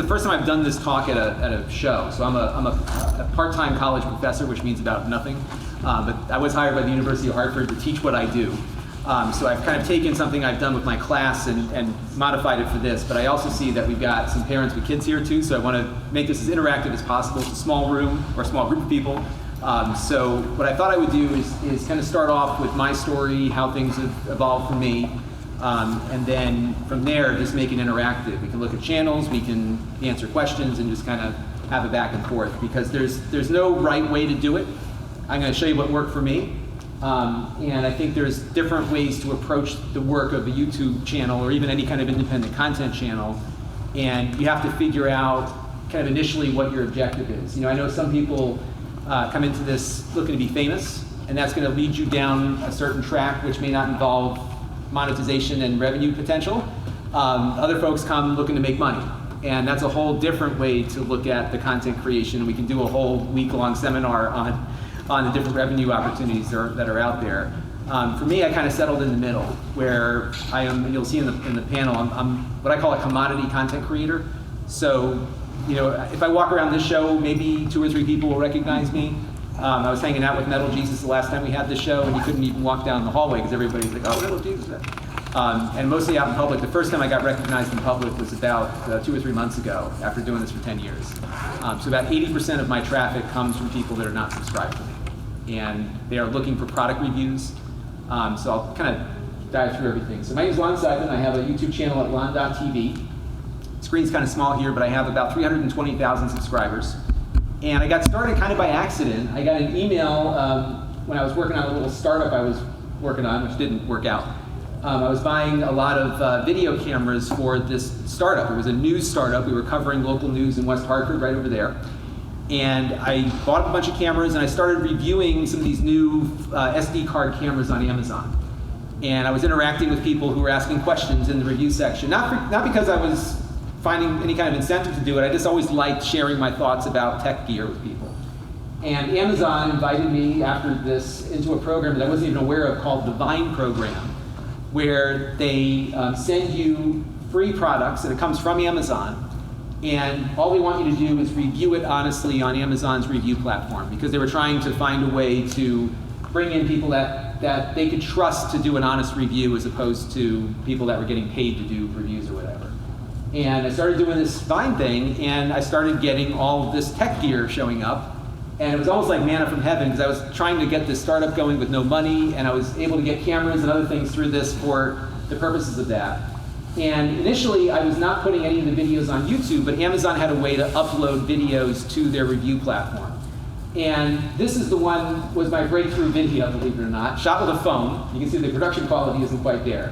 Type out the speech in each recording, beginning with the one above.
the first time I've done this talk at a show. So I'm a part-time college professor, which means about nothing. But I was hired by the University of Hartford to teach what I do. So I've kind of taken something I've done with my class and modified it for this. But I also see that we've got some parents with kids here too. So I want to make this as interactive as possible. It's a small room or a small group of people. So what I thought I would do is kind of start off with my story, how things have evolved for me. And then from there, just make it interactive. We can look at channels, we can answer questions, and just kind of have a back and forth. Because there's no right way to do it. I'm going to show you what worked for me. And I think there's different ways to approach the work of a YouTube channel or even any kind of independent content channel. And you have to figure out kind of initially what your objective is. You know, I know some people come into this looking to be famous, and that's going to lead you down a certain track which may not involve monetization and revenue potential. Other folks come looking to make money, and that's a whole different way to look at the content creation. We can do a whole week-long seminar on the different revenue opportunities that are out there. For me, I kind of settled in the middle, where I am. You'll see in the panel, I'm what I call a commodity content creator. So, you know, if I walk around this show, maybe 2 or 3 people will recognize me. I was hanging out with Metal Jesus the last time we had this show, and you couldn't even walk down the hallway because everybody's like, oh, Metal Jesus. And mostly out in public. The first time I got recognized in public was about 2 or 3 months ago after doing this for 10 years. So about 80% of my traffic comes from people that are not subscribed to me. And they are looking for product reviews. So I'll kind of dive through everything. So my name is Lon Seidman. I have a YouTube channel at lon.tv. Screen's kind of small here, but I have about 320,000 subscribers. And I got started kind of by accident. I got an email when I was working on a little startup I was working on, which didn't work out. I was buying a lot of video cameras for this startup. It was a news startup. We were covering local news in West Hartford, right over there. And I bought a bunch of cameras, and I started reviewing some of these new SD card cameras on Amazon. And I was interacting with people who were asking questions in the review section. Not because I was finding any kind of incentive to do it. I just always liked sharing my thoughts about tech gear with people. And Amazon invited me after this into a program that I wasn't even aware of called the Vine program, where they send you free products, and it comes from Amazon. And all they want you to do is review it honestly on Amazon's review platform, because they were trying to find a way to bring in people that they could trust to do an honest review as opposed to people that were getting paid to do reviews or whatever. And I started doing this Vine thing, and I started getting all of this tech gear showing up. And it was almost like manna from heaven, because I was trying to get this startup going with no money, and I was able to get cameras and other things through this for the purposes of that. And initially, I was not putting any of the videos on YouTube, but Amazon had a way to upload videos to their review platform. And this is the one, was my breakthrough video, believe it or not, shot with a phone. You can see the production quality isn't quite there.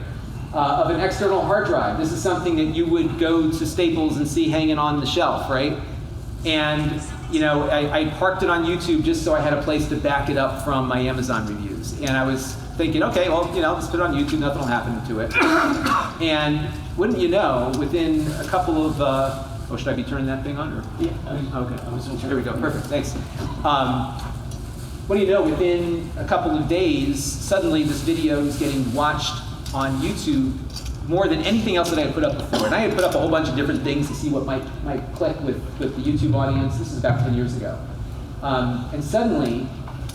Of an external hard drive. This is something that you would go to Staples and see hanging on the shelf, right? And you know, I parked it on YouTube just so I had a place to back it up from my Amazon reviews. And I was thinking, okay, well, you know, let's put it on YouTube, nothing will happen to it. And wouldn't you know, within a couple of, oh, should I be turning that thing on? Or? Yeah. Okay, there we go, perfect, thanks. What do you know, within a couple of days, suddenly this video is getting watched on YouTube more than anything else that I had put up before. And I had put up a whole bunch of different things to see what might click with the YouTube audience. This is about 10 years ago. And suddenly,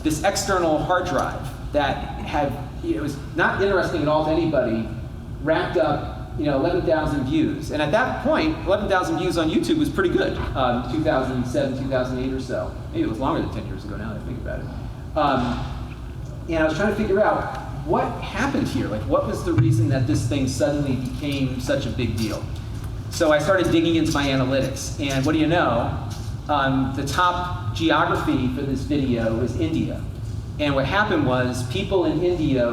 this external hard drive that had, it was not interesting at all to anybody, racked up 11,000 views. And at that point, 11,000 views on YouTube was pretty good, 2007, 2008 or so. Maybe it was longer than 10 years ago now that I think about it. And I was trying to figure out, what happened here? Like, what was the reason that this thing suddenly became such a big deal? So I started digging into my analytics, and what do you know? The top geography for this video was India. And what happened was people in India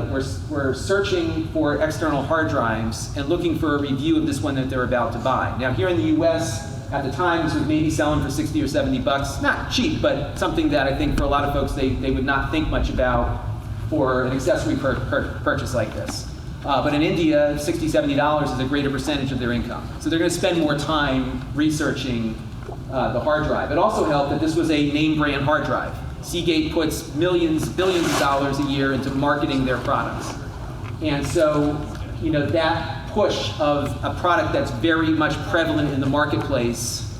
were searching for external hard drives and looking for a review of this one that they're about to buy. Now here in the US, at the time, this was maybe selling for 60 or 70 bucks. Not cheap, but something that I think for a lot of folks, they would not think much about for an accessory purchase like this. But in India, $60, $70 is a greater percentage of their income. So they're going to spend more time researching the hard drive. It also helped that this was a name brand hard drive. Seagate puts millions, billions of dollars a year into marketing their products. And so, that push of a product that's very much prevalent in the marketplace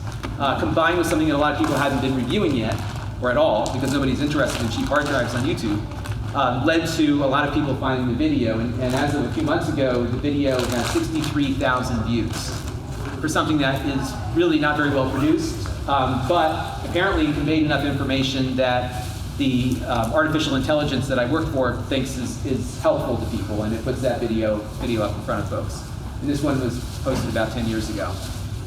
combined with something that a lot of people hadn't been reviewing yet, or at all, because nobody's interested in cheap hard drives on YouTube, led to a lot of people finding the video. And as of a few months ago, the video has 63,000 views for something that is really not very well produced, but apparently conveyed enough information that the artificial intelligence that I work for thinks is helpful to people, and it puts that video up in front of folks. And this one was posted about 10 years ago.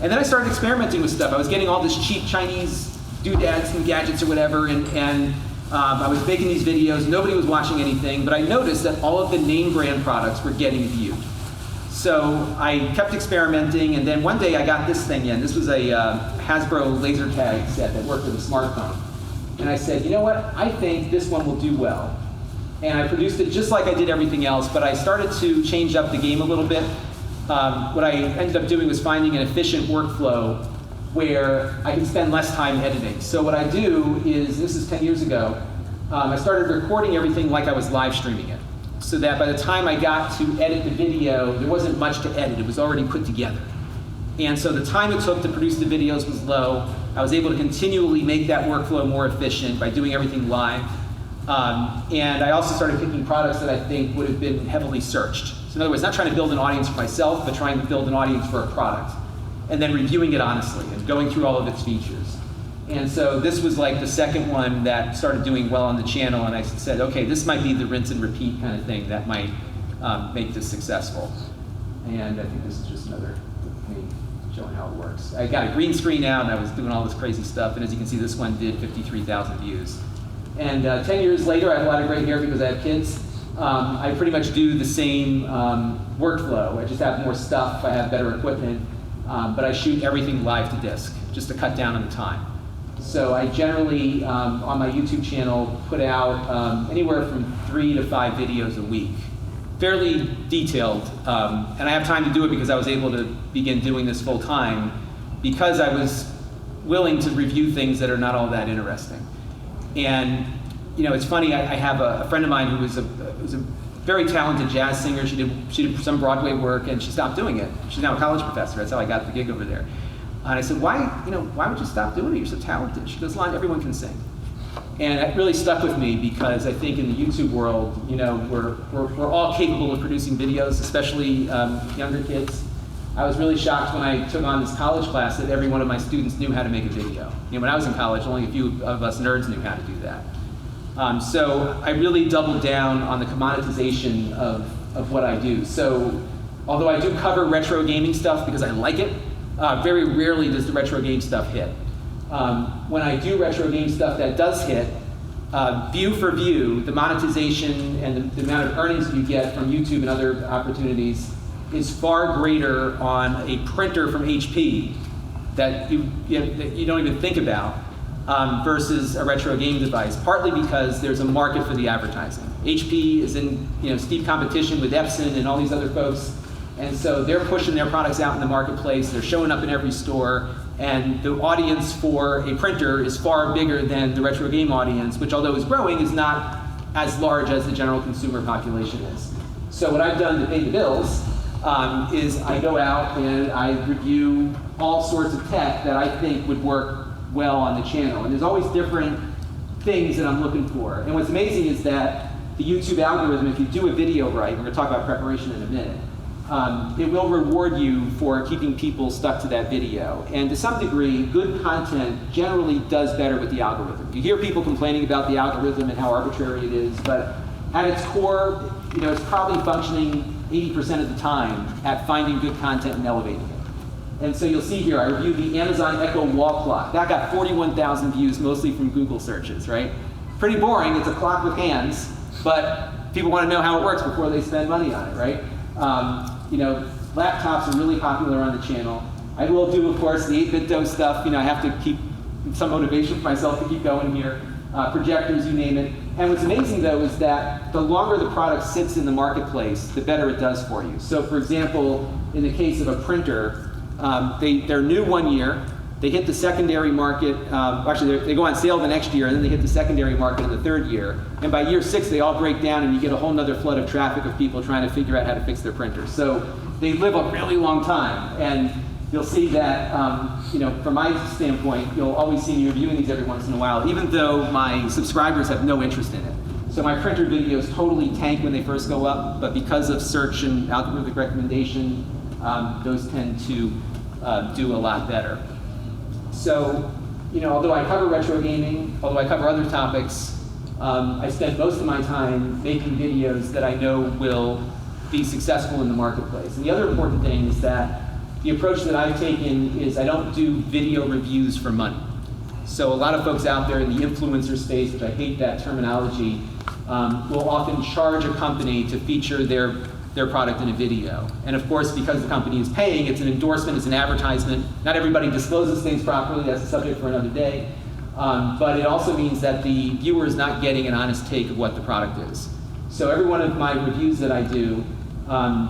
And then I started experimenting with stuff. I was getting all this cheap Chinese doodads and gadgets or whatever, and I was making these videos. Nobody was watching anything, but I noticed that all of the name brand products were getting viewed. So I kept experimenting, and then one day I got this thing in. This was a Hasbro laser tag set that worked with a smartphone. And I said, you know what, I think this one will do well. And I produced it just like I did everything else, but I started to change up the game a little bit. What I ended up doing was finding an efficient workflow where I can spend less time editing. So what I do is, this is 10 years ago, I started recording everything like I was live streaming it, so that by the time I got to edit the video, there wasn't much to edit. It was already put together. And so the time it took to produce the videos was low. I was able to continually make that workflow more efficient by doing everything live. And I also started picking products that I think would have been heavily searched. So in other words, not trying to build an audience for myself, but trying to build an audience for a product. And then reviewing it honestly and going through all of its features. And so this was like the second one that started doing well on the channel, and I said, okay, this might be the rinse and repeat kind of thing that might make this successful. And I think this is just another me showing how it works. I got a green screen out, and I was doing all this crazy stuff, and as you can see, this one did 53,000 views. And 10 years later, I have a lot of gray hair because I have kids. I pretty much do the same workflow. I just have more stuff, I have better equipment, but I shoot everything live to disk, just to cut down on the time. So I generally, on my YouTube channel, put out anywhere from 3 to 5 videos a week. Fairly detailed, and I have time to do it because I was able to begin doing this full time because I was willing to review things that are not all that interesting. And you know, it's funny, I have a friend of mine who was a very talented jazz singer. She did some Broadway work, and she stopped doing it. She's now a college professor. That's how I got the gig over there. And I said, why would you stop doing it? You're so talented. She goes, Lon, everyone can sing. And it really stuck with me because I think in the YouTube world, you know, we're all capable of producing videos, especially younger kids. I was really shocked when I took on this college class that every one of my students knew how to make a video. You know, when I was in college, only a few of us nerds knew how to do that. So I really doubled down on the commoditization of what I do. So although I do cover retro gaming stuff because I like it, very rarely does the retro game stuff hit. When I do retro game stuff that does hit, view for view, the monetization and the amount of earnings you get from YouTube and other opportunities is far greater on a printer from HP that you don't even think about versus a retro game device, partly because there's a market for the advertising. HP is in steep competition with Epson and all these other folks, and so they're pushing their products out in the marketplace. They're showing up in every store, and the audience for a printer is far bigger than the retro game audience, which although is growing, is not as large as the general consumer population is. So what I've done to pay the bills is I go out and I review all sorts of tech that I think would work well on the channel. And there's always different things that I'm looking for. And what's amazing is that the YouTube algorithm, if you do a video right, we're going to talk about preparation in a minute, it will reward you for keeping people stuck to that video. And to some degree, good content generally does better with the algorithm. You hear people complaining about the algorithm and how arbitrary it is, but at its core, it's probably functioning 80% of the time at finding good content and elevating it. And so you'll see here, I reviewed the Amazon Echo wall clock. That got 41,000 views, mostly from Google searches, right? Pretty boring, it's a clock with hands, but people want to know how it works before they spend money on it, right? Laptops are really popular on the channel. I will do, of course, the 8-bit DOS stuff. I have to keep some motivation for myself to keep going here. Projectors, you name it. And what's amazing, though, is that the longer the product sits in the marketplace, the better it does for you. So, for example, in the case of a printer, they're new 1 year. They hit the secondary market. Actually, they go on sale the next year, and then they hit the secondary market in the 3rd year. And by year 6, they all break down, and you get a whole nother flood of traffic of people trying to figure out how to fix their printers. So they live a really long time. And you'll see that, from my standpoint, you'll always see me reviewing these every once in a while, even though my subscribers have no interest in it. So my printer videos totally tank when they first go up, but because of search and algorithmic recommendation, those tend to do a lot better. So, although I cover retro gaming, although I cover other topics, I spend most of my time making videos that I know will be successful in the marketplace. And the other important thing is that the approach that I've taken is I don't do video reviews for money. So a lot of folks out there in the influencer space, which I hate that terminology, will often charge a company to feature their product in a video. And of course, because the company is paying, it's an endorsement, it's an advertisement. Not everybody discloses things properly, that's a subject for another day. But it also means that the viewer is not getting an honest take of what the product is. So every one of my reviews that I do,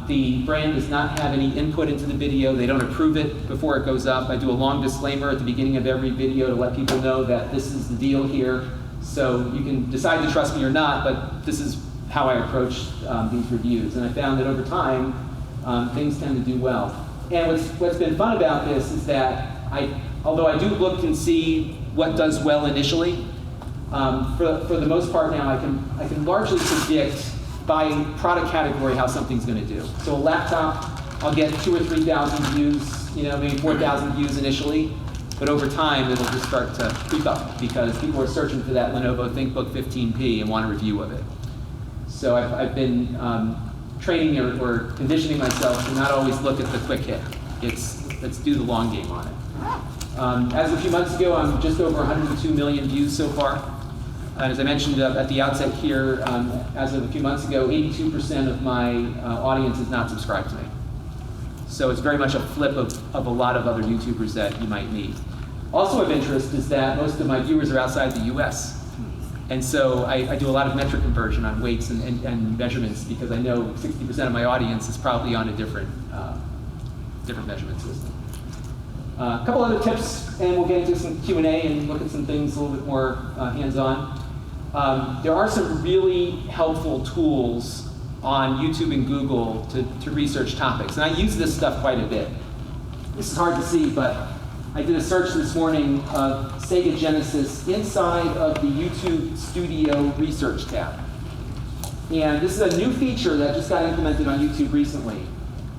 the brand does not have any input into the video. They don't approve it before it goes up. I do a long disclaimer at the beginning of every video to let people know that this is the deal here. So you can decide to trust me or not, but this is how I approach these reviews. And I found that over time, things tend to do well. And what's been fun about this is that although I do look and see what does well initially, for the most part now I can largely predict by product category how something's going to do. So a laptop, I'll get 2,000 or 3,000 views, maybe 4,000 views initially, but over time it'll just start to creep up because people are searching for that Lenovo ThinkBook 15P and want a review of it. So I've been training or conditioning myself to not always look at the quick hit. Let's do the long game on it. As of a few months ago, I'm just over 102 million views so far. As I mentioned at the outset here, as of a few months ago, 82% of my audience is not subscribed to me. So it's very much a flip of a lot of other YouTubers that you might meet. Also of interest is that most of my viewers are outside the US. And so I do a lot of metric conversion on weights and measurements because I know 60% of my audience is probably on a different measurement system. A couple other tips, and we'll get into some Q&A and look at some things a little bit more hands-on. There are some really helpful tools on YouTube and Google to research topics, and I use this stuff quite a bit. This is hard to see, but I did a search this morning of Sega Genesis inside of the YouTube Studio Research tab. And this is a new feature that just got implemented on YouTube recently,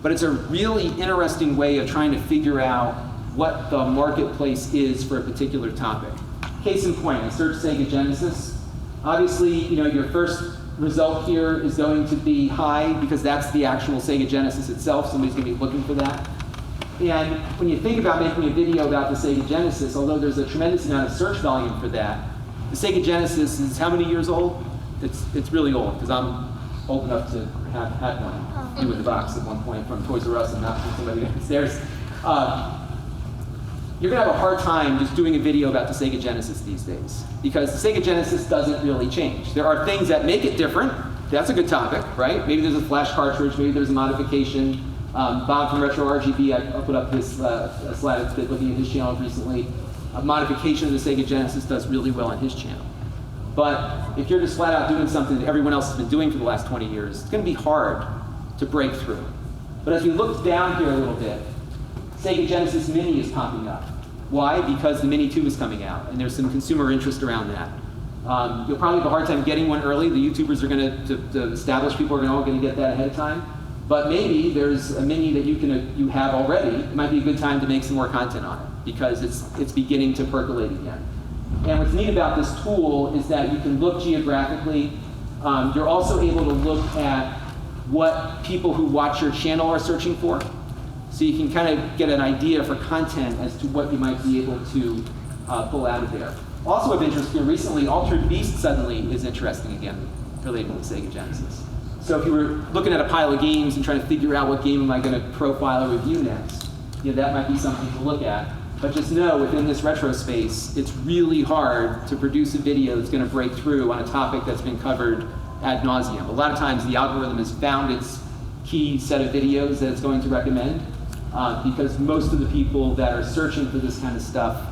but it's a really interesting way of trying to figure out what the marketplace is for a particular topic. Case in point, I searched Sega Genesis. Obviously, your first result here is going to be high because that's the actual Sega Genesis itself. Somebody's going to be looking for that. And when you think about making a video about the Sega Genesis, although there's a tremendous amount of search volume for that, the Sega Genesis is how many years old? It's really old because I'm old enough to have had one, new in the box at one point from Toys R Us and not from somebody downstairs. You're going to have a hard time just doing a video about the Sega Genesis these days because the Sega Genesis doesn't really change. There are things that make it different. That's a good topic, right? Maybe there's a flash cartridge, maybe there's a modification. Bob from Retro RGB, I put up his slide that's been looking at his channel recently. A modification of the Sega Genesis does really well on his channel. But if you're just flat out doing something that everyone else has been doing for the last 20 years, it's going to be hard to break through. But as we look down here a little bit, Sega Genesis Mini is popping up. Why? Because the Mini 2 is coming out, and there's some consumer interest around that. You'll probably have a hard time getting one early. The YouTubers are going to establish people are all going to get that ahead of time. But maybe there's a Mini that you have already. It might be a good time to make some more content on it because it's beginning to percolate again. And what's neat about this tool is that you can look geographically. You're also able to look at what people who watch your channel are searching for. So you can kind of get an idea for content as to what you might be able to pull out of there. Also of interest here recently, Altered Beast suddenly is interesting again, related to the Sega Genesis. So if you were looking at a pile of games and trying to figure out what game am I going to profile or review next, that might be something to look at. But just know, within this retro space, it's really hard to produce a video that's going to break through on a topic that's been covered ad nauseum. A lot of times the algorithm has found its key set of videos that it's going to recommend because most of the people that are searching for this kind of stuff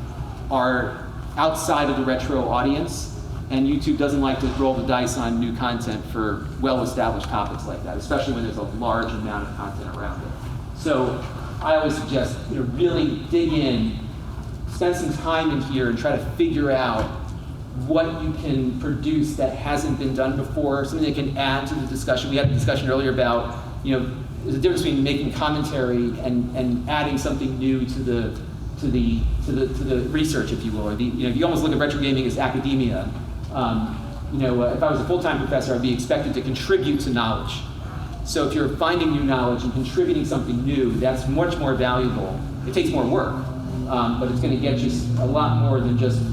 are outside of the retro audience, and YouTube doesn't like to roll the dice on new content for well-established topics like that, especially when there's a large amount of content around it. So I always suggest really dig in, spend some time in here and try to figure out what you can produce that hasn't been done before, something that can add to the discussion. We had a discussion earlier about, there's a difference between making commentary and adding something new to the research, if you will. Or if you almost look at retro gaming as academia. If I was a full-time professor, I'd be expected to contribute to knowledge. So if you're finding new knowledge and contributing something new, that's much more valuable. It takes more work, but it's going to get you a lot more than just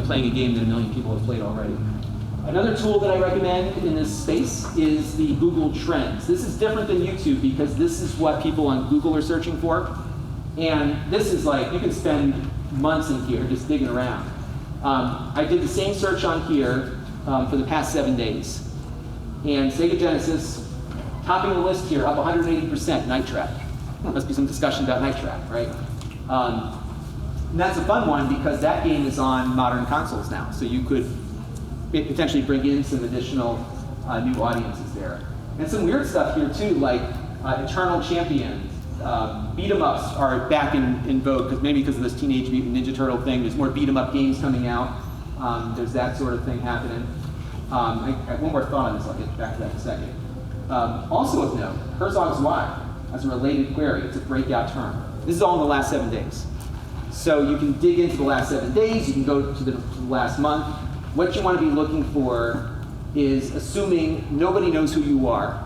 playing a game that a million people have played already. Another tool that I recommend in this space is the Google Trends. This is different than YouTube because this is what people on Google are searching for. And this is like, you can spend months in here just digging around. I did the same search on here for the past 7 days. And Sega Genesis, topping the list here, up 180%, Night Trap. Must be some discussion about Night Trap, right? And that's a fun one because that game is on modern consoles now. So you could potentially bring in some additional new audiences there. And some weird stuff here too, like Eternal Champions. Beat 'em ups are back in vogue, because of this Teenage Mutant Ninja Turtle thing. There's more beat 'em up games coming out. There's that sort of thing happening. I have one more thought on this, I'll get back to that in a second. Also of note, Herzog's Y as a related query. It's a breakout term. This is all in the last 7 days. So you can dig into the last 7 days, you can go to the last month. What you want to be looking for is assuming nobody knows who you are.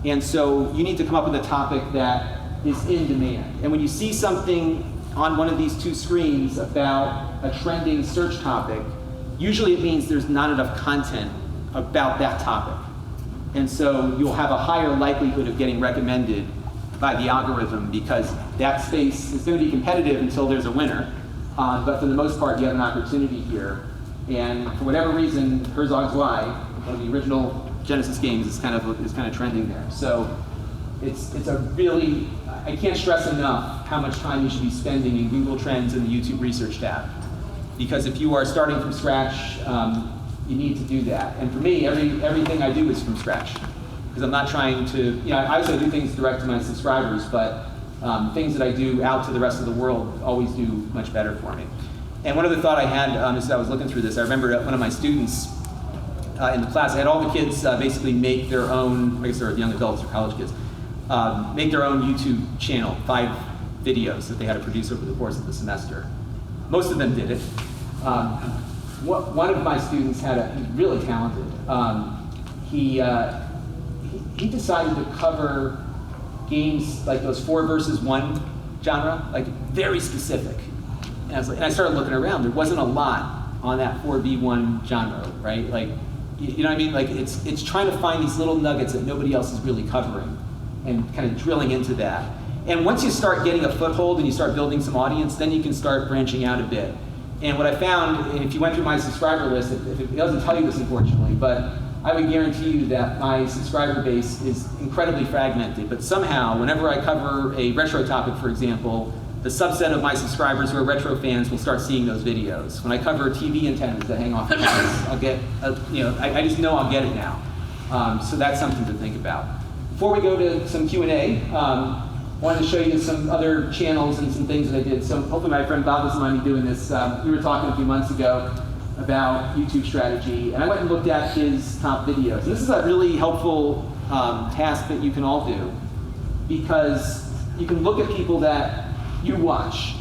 And so you need to come up with a topic that is in demand. And when you see something on one of these two screens about a trending search topic, usually it means there's not enough content about that topic. And so you'll have a higher likelihood of getting recommended by the algorithm because that space is going to be competitive until there's a winner. But for the most part, you have an opportunity here. And for whatever reason, Herzog's Y, one of the original Genesis games, is kind of trending there. So it's a really, I can't stress enough how much time you should be spending in Google Trends and the YouTube Research tab. Because if you are starting from scratch, you need to do that. And for me, everything I do is from scratch. Because I'm not trying to, I also do things direct to my subscribers, but things that I do out to the rest of the world always do much better for me. And one other thought I had as I was looking through this, I remember one of my students in the class, I had all the kids basically make their own, I guess they're young adults or college kids, make their own YouTube channel, 5 videos that they had to produce over the course of the semester. Most of them did it. One of my students he's really talented. He decided to cover games like those 4 versus 1 genre, like very specific. And I started looking around. There wasn't a lot on that 4v1 genre, right? Like, you know what I mean? Like it's trying to find these little nuggets that nobody else is really covering, and kind of drilling into that. And once you start getting a foothold and you start building some audience, then you can start branching out a bit. And what I found, and if you went through my subscriber list, it doesn't tell you this unfortunately, but I would guarantee you that my subscriber base is incredibly fragmented. But somehow, whenever I cover a retro topic, for example, the subset of my subscribers who are retro fans will start seeing those videos. When I cover TV antennas that hang off the house, I'll get, I just know I'll get it now. So that's something to think about. Before we go to some Q&A, I wanted to show you some other channels and some things that I did. So hopefully my friend Bob doesn't mind me doing this. We were talking a few months ago about YouTube strategy, and I went and looked at his top videos. And this is a really helpful task that you can all do, because you can look at people that you watch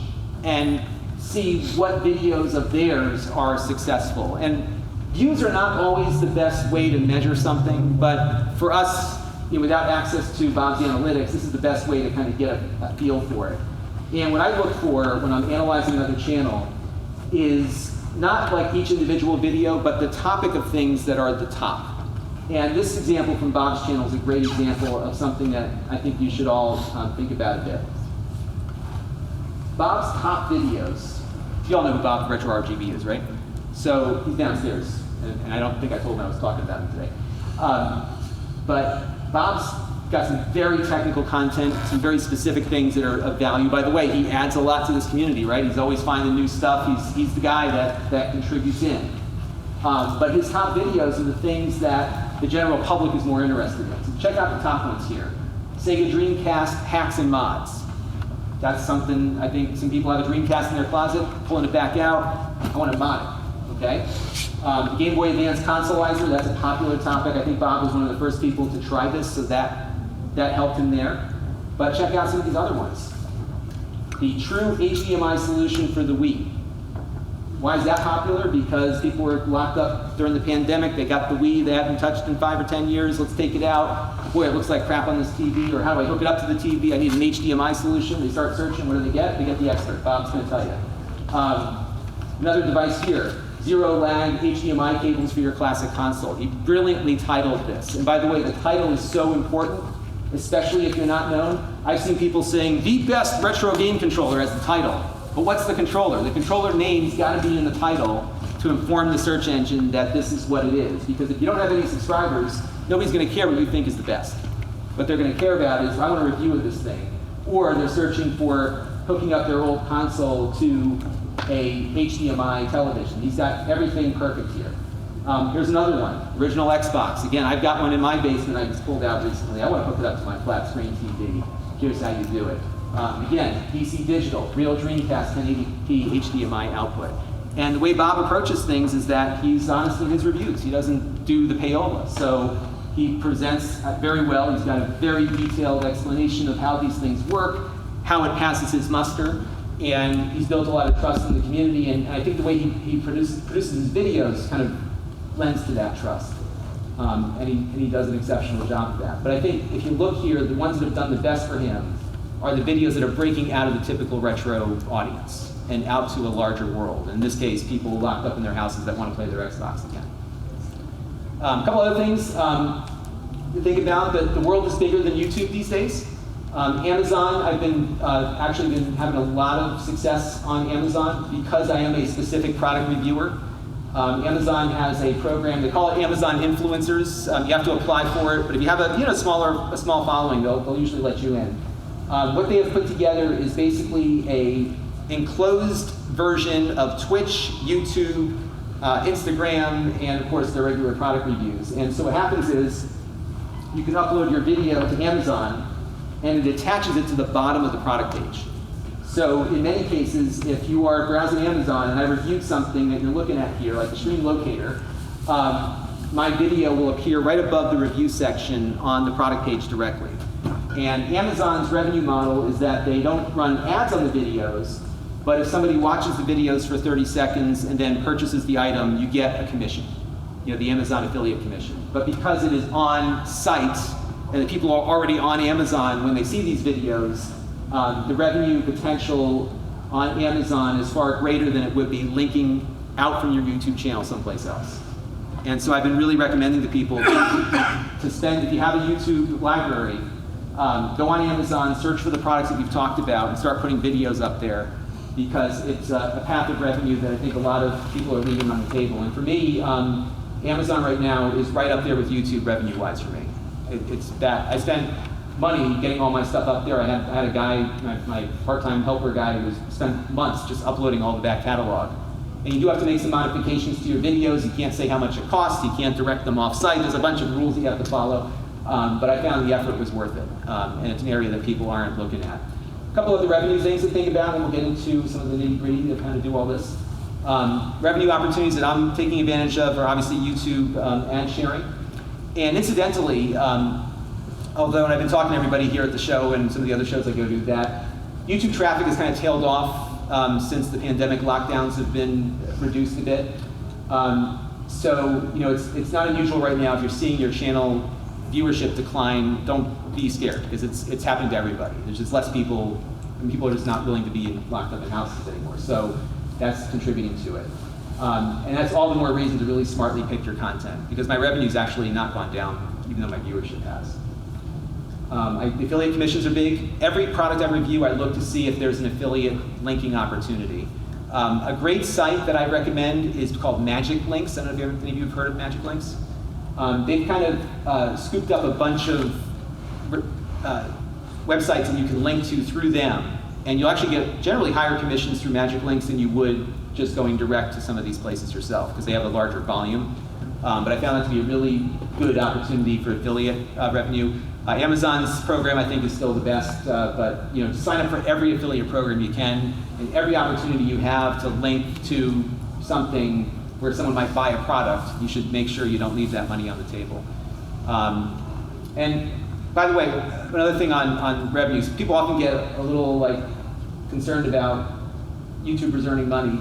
and see what videos of theirs are successful. And views are not always the best way to measure something, but for us, without access to Bob's analytics, this is the best way to kind of get a feel for it. And what I look for when I'm analyzing another channel is not like each individual video, but the topic of things that are at the top. And this example from Bob's channel is a great example of something that I think you should all think about a bit. Bob's top videos, you all know who Bob Retro RGB is, right? So he's downstairs, and I don't think I told him I was talking about him today. But Bob's got some very technical content, some very specific things that are of value. By the way, he adds a lot to this community, right? He's always finding new stuff. He's the guy that contributes in. But his top videos are the things that the general public is more interested in. So check out the top ones here. Sega Dreamcast hacks and mods. That's something, I think some people have a Dreamcast in their closet, pulling it back out, I want to mod it, okay? The Game Boy Advance Consoleizer, that's a popular topic. I think Bob was one of the first people to try this, so that helped him there. But check out some of these other ones. The true HDMI solution for the Wii. Why is that popular? Because people were locked up during the pandemic. They got the Wii, they hadn't touched in 5 or 10 years. Let's take it out. Boy, it looks like crap on this TV. Or how do I hook it up to the TV? I need an HDMI solution. They start searching. What do they get? They get the expert. Bob's going to tell you. Another device here. Zero lag HDMI cables for your classic console. He brilliantly titled this. And by the way, the title is so important, especially if you're not known. I've seen people saying, the best retro game controller as the title. But what's the controller? The controller name's got to be in the title to inform the search engine that this is what it is. Because if you don't have any subscribers, nobody's going to care what you think is the best. What they're going to care about is, I want a review of this thing. Or they're searching for hooking up their old console to a HDMI television. He's got everything perfect here. Here's another one, original Xbox. Again, I've got one in my basement I just pulled out recently. I want to hook it up to my flat screen TV. Here's how you do it. Again, PC digital, real Dreamcast 1080p HDMI output. And the way Bob approaches things is that he's honest in his reviews. He doesn't do the payola. So he presents very well. He's got a very detailed explanation of how these things work, how it passes his muster, and he's built a lot of trust in the community. And I think the way he produces his videos kind of lends to that trust. And he does an exceptional job of that. But I think if you look here, the ones that have done the best for him are the videos that are breaking out of the typical retro audience and out to a larger world. In this case, people locked up in their houses that want to play their Xbox again. A couple other things to think about. The world is bigger than YouTube these days. Amazon, I've been actually been having a lot of success on Amazon because I am a specific product reviewer. Amazon has a program, they call it Amazon Influencers. You have to apply for it, but if you have a small following, they'll usually let you in. What they have put together is basically a enclosed version of Twitch, YouTube, Instagram, and of course their regular product reviews. And so what happens is you can upload your video to Amazon and it attaches it to the bottom of the product page. So in many cases, if you are browsing Amazon and I reviewed something that you're looking at here, like the stream locator, my video will appear right above the review section on the product page directly. And Amazon's revenue model is that they don't run ads on the videos, but if somebody watches the videos for 30 seconds and then purchases the item, you get a commission, the Amazon affiliate commission. But because it is on site and the people are already on Amazon when they see these videos, the revenue potential on Amazon is far greater than it would be linking out from your YouTube channel someplace else. And so I've been really recommending to people to spend, if you have a YouTube library, go on Amazon, search for the products that we've talked about, and start putting videos up there, because it's a path of revenue that I think a lot of people are leaving on the table. And for me, Amazon right now is right up there with YouTube revenue-wise for me. It's that I spent money getting all my stuff up there. I had a guy, my part-time helper guy, who spent months just uploading all the back catalog. And you do have to make some modifications to your videos. You can't say how much it costs. You can't direct them off-site. There's a bunch of rules that you have to follow. But I found the effort was worth it. And it's an area that people aren't looking at. A couple other revenue things to think about, and we'll get into some of the nitty-gritty that kind of do all this. Revenue opportunities that I'm taking advantage of are obviously YouTube ad sharing. And incidentally, although I've been talking to everybody here at the show and some of the other shows I go to, that YouTube traffic has kind of tailed off since the pandemic lockdowns have been reduced a bit. So it's not unusual right now if you're seeing your channel viewership decline. Don't be scared, because it's happening to everybody. There's just less people, and people are just not willing to be locked up in houses anymore. So that's contributing to it. And that's all the more reason to really smartly pick your content, because my revenue's actually not gone down, even though my viewership has. Affiliate commissions are big. Every product I review, I look to see if there's an affiliate linking opportunity. A great site that I recommend is called Magic Links. I don't know if any of you have heard of Magic Links. They've kind of scooped up a bunch of websites that you can link to through them, and you'll actually get generally higher commissions through Magic Links than you would just going direct to some of these places yourself, because they have a larger volume. But I found that to be a really good opportunity for affiliate revenue. Amazon's program, I think, is still the best, but sign up for every affiliate program you can, and every opportunity you have to link to something where someone might buy a product, you should make sure you don't leave that money on the table. And by the way, another thing on revenues, people often get a little concerned about YouTubers earning money.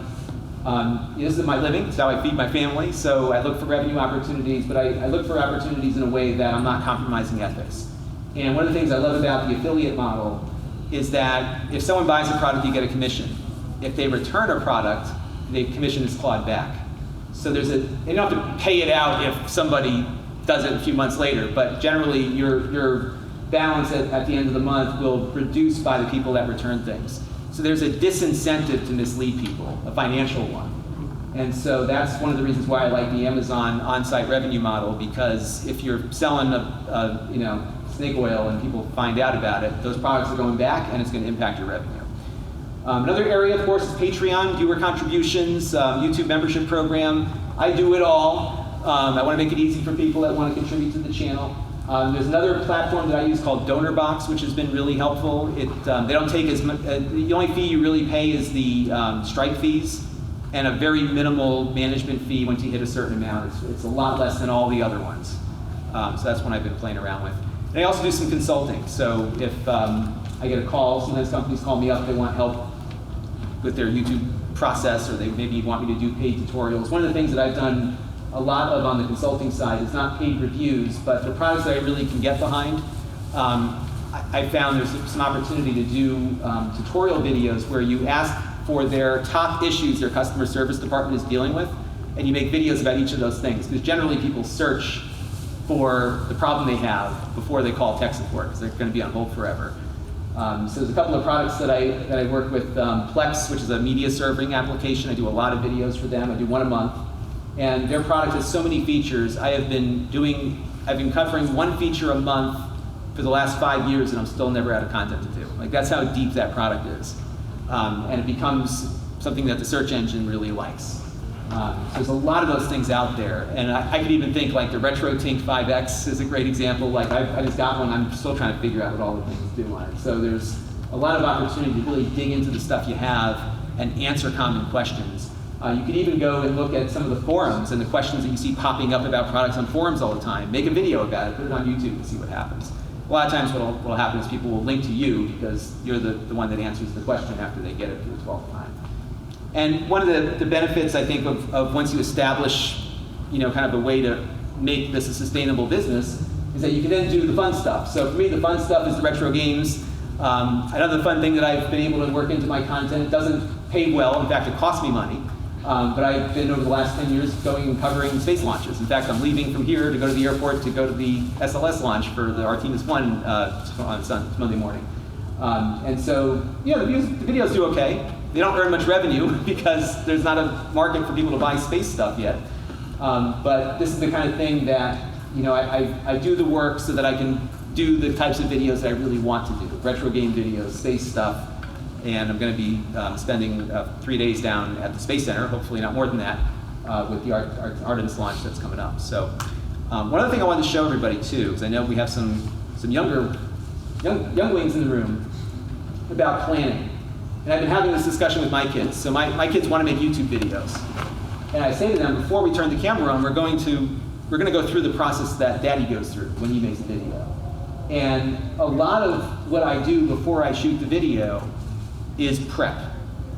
This is my living, it's how I feed my family, so I look for revenue opportunities, but I look for opportunities in a way that I'm not compromising ethics. And one of the things I love about the affiliate model is that if someone buys a product, you get a commission. If they return a product, the commission is clawed back. So you don't have to pay it out if somebody does it a few months later, but generally your balance at the end of the month will reduce by the people that return things. So there's a disincentive to mislead people, a financial one. And so that's one of the reasons why I like the Amazon on-site revenue model, because if you're selling a snake oil and people find out about it, those products are going back and it's going to impact your revenue. Another area, of course, is Patreon, viewer contributions, YouTube membership program. I do it all. I want to make it easy for people that want to contribute to the channel. There's another platform that I use called DonorBox, which has been really helpful. They don't take as much, the only fee you really pay is the strike fees, and a very minimal management fee once you hit a certain amount. It's a lot less than all the other ones. So that's one I've been playing around with. And I also do some consulting. So if I get a call, sometimes companies call me up, they want help with their YouTube process, or they maybe want me to do paid tutorials. One of the things that I've done a lot of on the consulting side is not paid reviews, but for products that I really can get behind, I found there's some opportunity to do tutorial videos where you ask for their top issues their customer service department is dealing with, and you make videos about each of those things. Because generally people search for the problem they have before they call tech support, because they're going to be on hold forever. So there's a couple of products that I work with. Plex, which is a media serving application. I do a lot of videos for them. I do one a month. And their product has so many features. I've been covering one feature a month for the last 5 years, and I'm still never out of content to do. That's how deep that product is. And it becomes something that the search engine really likes. So there's a lot of those things out there. And I could even think the Retro Tink 5X is a great example. I just got one, I'm still trying to figure out what all the things do on it. So there's a lot of opportunity to really dig into the stuff you have and answer common questions. You could even go and look at some of the forums and the questions that you see popping up about products on forums all the time. Make a video about it, put it on YouTube and see what happens. A lot of times what will happen is people will link to you because you're the one that answers the question after they get it for the 12th time. And one of the benefits, I think, of once you establish, kind of a way to make this a sustainable business is that you can then do the fun stuff. So for me, the fun stuff is the retro games. Another fun thing that I've been able to work into my content, it doesn't pay well. In fact, it costs me money. But I've been over the last 10 years going and covering space launches. In fact, I'm leaving from here to go to the airport to go to the SLS launch for the Artemis 1 on Monday morning. And so, the videos do okay. They don't earn much revenue because there's not a market for people to buy space stuff yet. But this is the kind of thing that, I do the work so that I can do the types of videos that I really want to do. Retro game videos, space stuff. And I'm going to be spending 3 days down at the Space Center, hopefully not more than that, with the Artemis launch that's coming up. So one other thing I wanted to show everybody too, because I know we have some young wings in the room, about planning. And I've been having this discussion with my kids. So my kids want to make YouTube videos. And I say to them, before we turn the camera on, we're going to go through the process that Daddy goes through when he makes a video. And a lot of what I do before I shoot the video is prep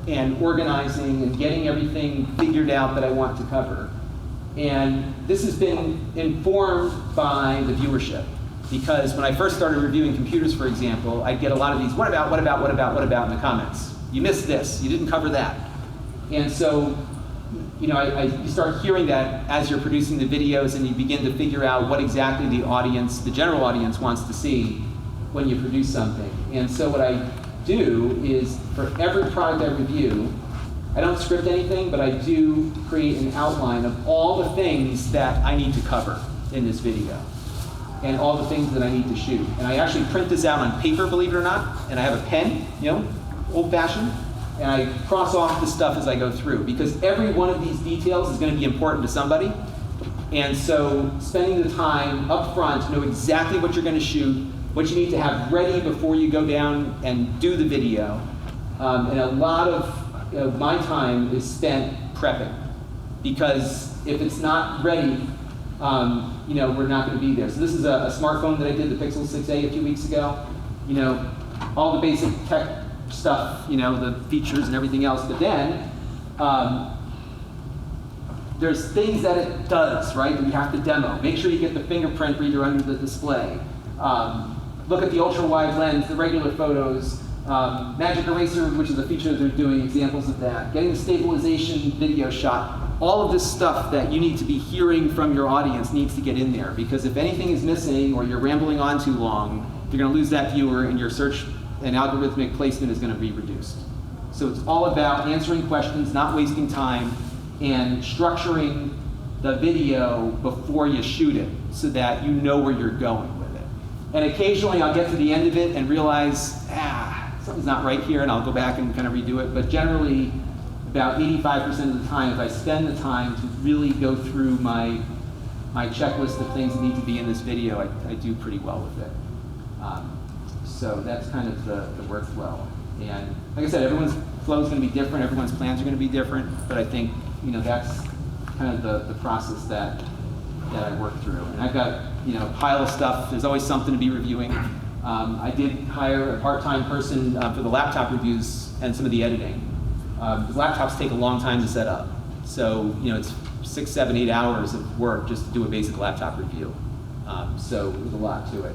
and organizing and getting everything figured out that I want to cover. And this has been informed by the viewership. Because when I first started reviewing computers, for example, I'd get a lot of these, what about in the comments. You missed this, you didn't cover that. And so, you start hearing that as you're producing the videos, and you begin to figure out what exactly the general audience wants to see when you produce something. And so what I do is, for every product I review, I don't script anything, but I do create an outline of all the things that I need to cover in this video, and all the things that I need to shoot. And I actually print this out on paper, believe it or not, and I have a pen, old-fashioned, and I cross off the stuff as I go through, because every one of these details is going to be important to somebody. And so spending the time up front to know exactly what you're going to shoot, what you need to have ready before you go down and do the video. And a lot of my time is spent prepping, because if it's not ready, we're not going to be there. So this is a smartphone that I did, the Pixel 6a, a few weeks ago. All the basic tech stuff, the features and everything else. But then there's things that it does, right, that you have to demo. Make sure you get the fingerprint reader under the display. Look at the ultra-wide lens, the regular photos, Magic Eraser, which is a feature that they're doing, examples of that. Getting the stabilization video shot. All of this stuff that you need to be hearing from your audience needs to get in there, because if anything is missing or you're rambling on too long, you're going to lose that viewer and your search and algorithmic placement is going to be reduced. So it's all about answering questions, not wasting time, and structuring the video before you shoot it so that you know where you're going with it. And occasionally I'll get to the end of it and realize, something's not right here, and I'll go back and kind of redo it. But generally, about 85% of the time, if I spend the time to really go through my checklist of things that need to be in this video, I do pretty well with it. So that's kind of the workflow. And like I said, everyone's flow is going to be different, everyone's plans are going to be different, but I think that's kind of the process that I work through. And I've got a pile of stuff. There's always something to be reviewing. I did hire a part-time person for the laptop reviews and some of the editing. Because laptops take a long time to set up. So it's 6, 7, 8 hours of work just to do a basic laptop review. So there's a lot to it.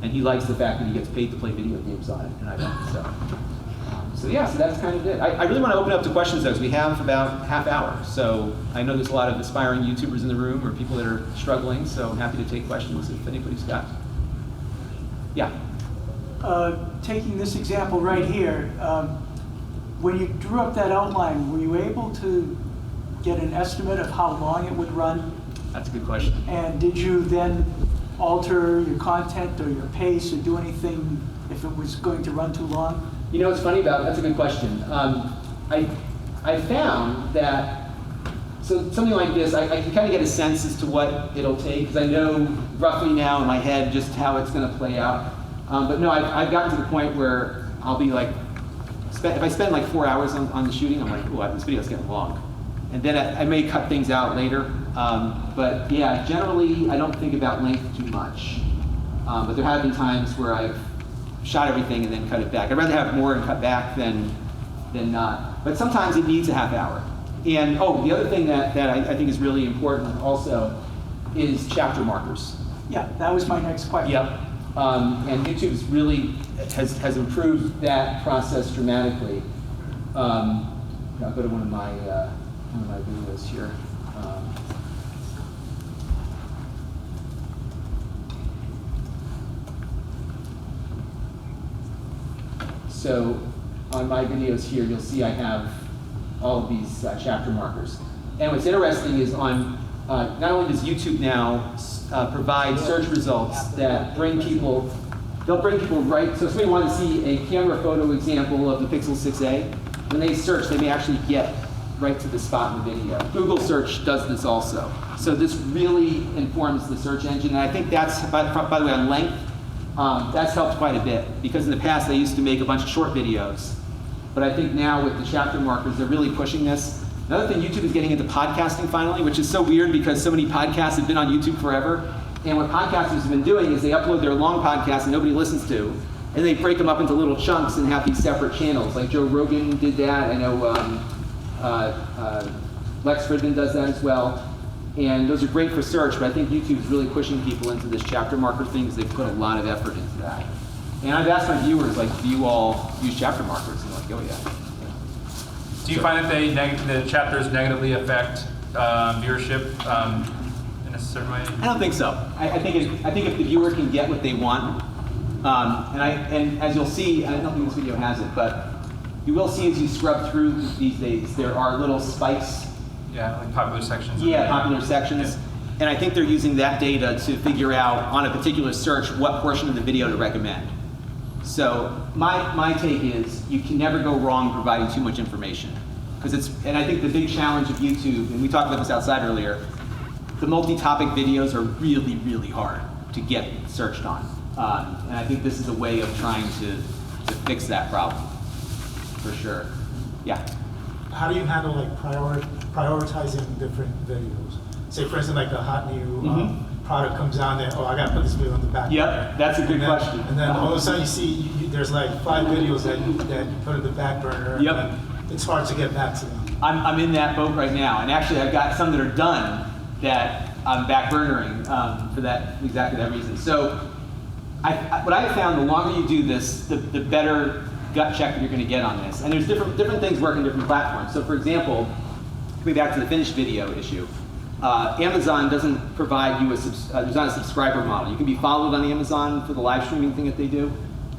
And he likes the fact that he gets paid to play video games on it, and I don't. So that's kind of it. I really want to open up to questions though, because we have about half hour. So I know there's a lot of aspiring YouTubers in the room or people that are struggling, so I'm happy to take questions if anybody's got. Yeah. Taking this example right here, when you drew up that outline, were you able to get an estimate of how long it would run? That's a good question. And did you then alter your content or your pace or do anything if it was going to run too long? What's funny about that's a good question. I found that, so something like this, I can kind of get a sense as to what it'll take, because I know roughly now in my head just how it's going to play out. But no, I've gotten to the point where I'll be like, if I spend like 4 hours on the shooting, I'm like, oh, this video's getting long. And then I may cut things out later. But yeah, generally I don't think about length too much. But there have been times where I've shot everything and then cut it back. I'd rather have more and cut back than not. But sometimes it needs a half hour. And the other thing that I think is really important also is chapter markers. Yeah, that was my next question. Yep. And YouTube's really has improved that process dramatically. I'll go to one of my videos here. So on my videos here, you'll see I have all of these chapter markers. And what's interesting is not only does YouTube now provide search results that they'll bring people right, so if somebody wanted to see a camera photo example of the Pixel 6a, when they search, they may actually get right to the spot in the video. Google search does this also. So this really informs the search engine, and I think that's, by the way, on length, that's helped quite a bit, because in the past I used to make a bunch of short videos, but I think now with the chapter markers, they're really pushing this. Another thing, YouTube is getting into podcasting finally, which is so weird because so many podcasts have been on YouTube forever. And what podcasters have been doing is they upload their long podcasts that nobody listens to, and they break them up into little chunks and have these separate channels. Like Joe Rogan did that. I know Lex Fridman does that as well. And those are great for search, but I think YouTube's really pushing people into this chapter marker thing because they've put a lot of effort into that. And I've asked my viewers, like, do you all use chapter markers? And they're like, oh yeah. Do you find that the chapters negatively affect viewership in a certain way? I don't think so. I think if the viewer can get what they want, and as you'll see, I don't think this video has it, but you will see as you scrub through these days, there are little spikes. Yeah, like popular sections. Yeah, popular sections. Yeah. And I think they're using that data to figure out on a particular search what portion of the video to recommend. So my take is you can never go wrong providing too much information. And I think the big challenge of YouTube, and we talked about this outside earlier, the multi-topic videos are really, really hard to get searched on. And I think this is a way of trying to fix that problem, for sure. Yeah. How do you handle like prioritizing different videos? Say, for instance, like a hot new product comes out there. Oh, I got to put this video on the back. Yep, that's a good question. And then all of a sudden you see there's like 5 videos that you put in the back burner. Yep. And it's hard to get back to them. I'm in that boat right now, and actually I've got some that are done that I'm back burnering for exactly that reason. So what I have found, the longer you do this, the better gut check that you're going to get on this. And there's different things work in different platforms. So for example, coming back to the finished video issue, Amazon doesn't provide you there's not a subscriber model. You can be followed on Amazon for the live streaming thing that they do,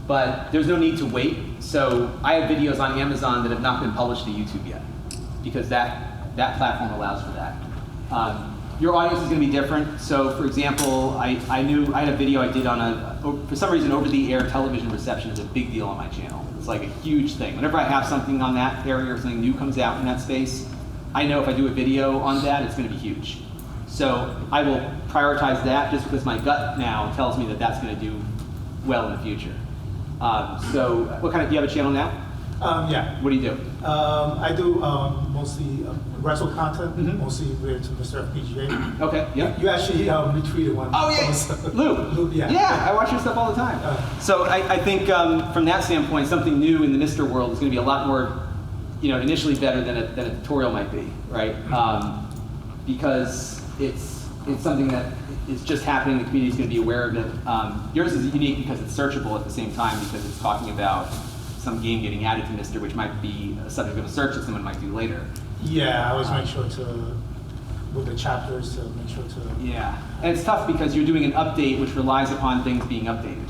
but there's no need to wait. So I have videos on Amazon that have not been published to YouTube yet, because that platform allows for that. Your audience is going to be different. So for example, I had a video I did on for some reason, over-the-air television reception is a big deal on my channel. It's like a huge thing. Whenever I have something on that area or something new comes out in that space, I know if I do a video on that, it's going to be huge. So I will prioritize that just because my gut now tells me that that's going to do well in the future. So do you have a channel now? Yeah. What do you do? I do mostly retro content, mostly related to Mr. FPGA. Okay, yeah. You actually retweeted one. Oh, yeah. Lou. Yeah. Yeah, I watch your stuff all the time. So I think from that standpoint, something new in the Mr. world is going to be a lot more, initially better than a tutorial might be, right? Because it's something that is just happening, the community is going to be aware of it. Yours is unique because it's searchable at the same time, because it's talking about some game getting added to Mr., which might be a subject of a search that someone might do later. Yeah, I always make sure with the chapters, to make sure to... Yeah, and it's tough because you're doing an update which relies upon things being updated.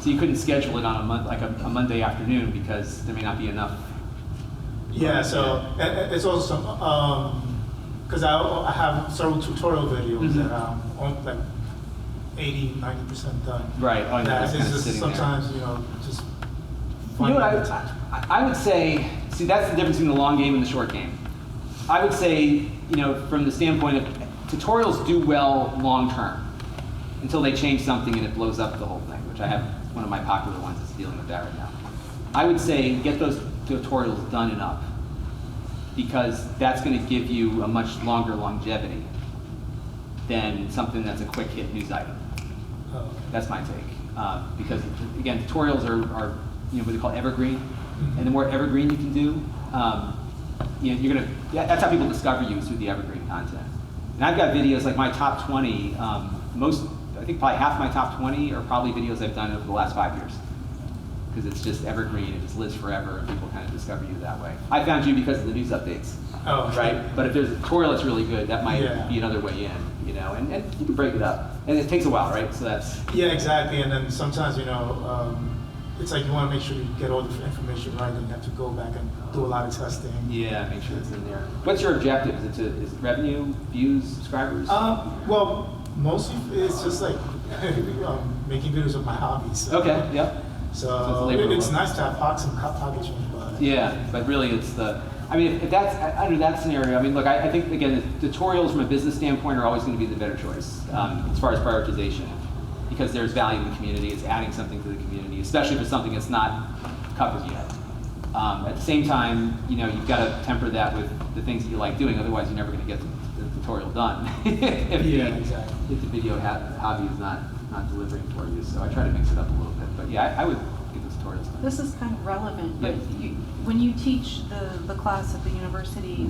So you couldn't schedule it on a Monday afternoon because there may not be enough. Yeah, so it's also some, because I have several tutorial videos that are like 80–90% done. Right. Oh, yeah, It's just sometimes, just... You know what I would say, see, that's the difference between the long game and the short game. I would say, from the standpoint of tutorials do well long term until they change something and it blows up the whole thing, which I have one of my popular ones that's dealing with that right now. I would say get those tutorials done and up, because that's going to give you a much longer longevity than something that's a quick hit news item. Oh. That's my take. Because again, tutorials are what they call evergreen, and the more evergreen you can do, that's how people discover you, is through the evergreen content. And I've got videos like my top 20. I think probably half my top 20 are probably videos I've done over the last 5 years, because it's just evergreen, it just lives forever, and people kind of discover you that way. I found you because of the news updates, right? But if there's a tutorial that's really good, that might be another way in, and you can break it up, and it takes a while, right? So that's... Yeah, exactly, and then sometimes, it's like you want to make sure you get all the information right, and you have to go back and do a lot of testing. Yeah, make sure it's in there. What's your objective? Is it revenue, views, subscribers? Well, mostly it's just like making videos of my hobbies. So. Okay, yep. So it's nice to have some pocket change, but... Yeah, but really it's if that's, under that scenario, look, I think, again, the tutorials from a business standpoint are always going to be the better choice as far as prioritization, because there's value in the community, it's adding something to the community, especially for something that's not covered yet. At the same time, you've got to temper that with the things that you like doing, otherwise you're never going to get the tutorial done if the video hobby is not delivering for you. So I try to mix it up a little bit, but yeah, I would get the tutorials done. This is kind of relevant, but Yeah. when you teach the class at the university,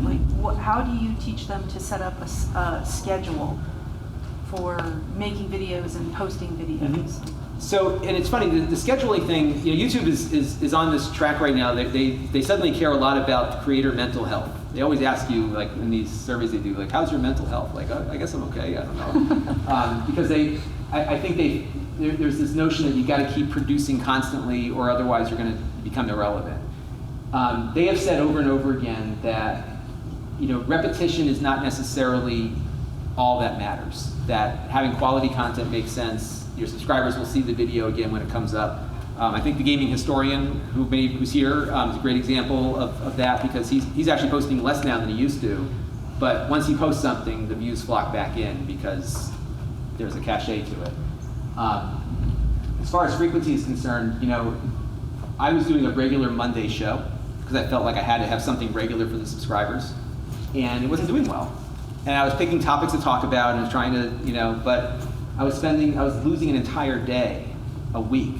how do you teach them to set up a schedule for making videos and posting videos? So, and it's funny, the scheduling thing, YouTube is on this track right now. They suddenly care a lot about creator mental health. They always ask you, like in these surveys they do, like, how's your mental health? Like, oh, I guess I'm okay, I don't know. Because I think there's this notion that you got to keep producing constantly, or otherwise you're going to become irrelevant. They have said over and over again that repetition is not necessarily all that matters. That having quality content makes sense. Your subscribers will see the video again when it comes up. I think the gaming historian who's here is a great example of that, because he's actually posting less now than he used to, But once you post something, the views flock back in because there's a cachet to it. As far as frequency is concerned, I was doing a regular Monday show because I felt like I had to have something regular for the subscribers, and it wasn't doing well. And I was picking topics to talk about and trying to, but I was losing an entire day, a week,